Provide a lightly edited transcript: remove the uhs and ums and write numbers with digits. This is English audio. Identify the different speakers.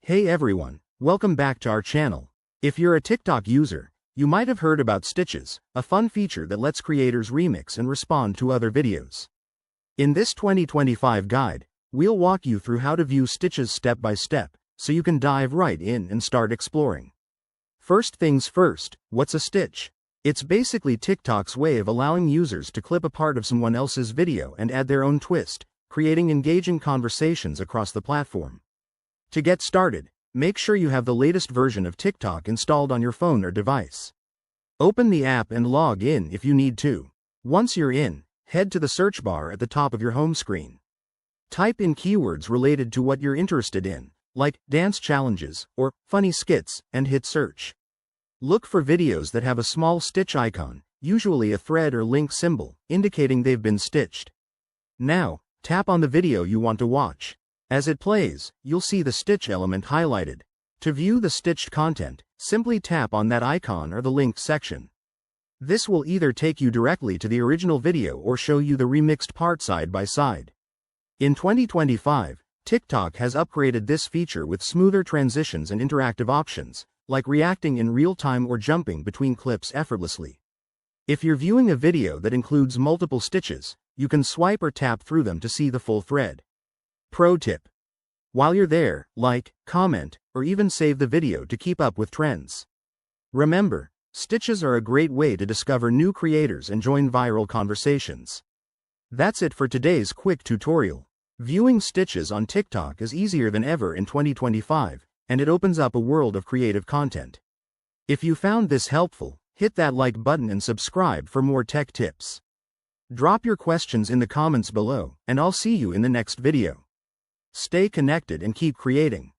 Speaker 1: Hey everyone, welcome back to our channel. If you're a TikTok user, you might have heard about Stitches, a fun feature that lets creators remix and respond to other videos. In this 2025 guide, we'll walk you through how to view Stitches step by step, so you can dive right in and start exploring. First things first, what's a stitch? It's basically TikTok's way of allowing users to clip a part of someone else's video and add their own twist, creating engaging conversations across the platform. To get started, make sure you have the latest version of TikTok installed on your phone or device. Open the app and log in if you need to. Once you're in, head to the search bar at the top of your home screen. Type in keywords related to what you're interested in, like dance challenges or funny skits, and hit search. Look for videos that have a small stitch icon, usually a thread or link symbol, indicating they've been stitched. Now, tap on the video you want to watch. As it plays, you'll see the stitch element highlighted. To view the stitched content, simply tap on that icon or the linked section. This will either take you directly to the original video or show you the remixed part side by side. In 2025, TikTok has upgraded this feature with smoother transitions and interactive options, like reacting in real time or jumping between clips effortlessly. If you're viewing a video that includes multiple stitches, you can swipe or tap through them to see the full thread. Pro tip: while you're there, like, comment, or even save the video to keep up with trends. Remember, stitches are a great way to discover new creators and join viral conversations. That's it for today's quick tutorial. Viewing stitches on TikTok is easier than ever in 2025, and it opens up a world of creative content. If you found this helpful, hit that like button and subscribe for more tech tips. Drop your questions in the comments below, and I'll see you in the next video. Stay connected and keep creating.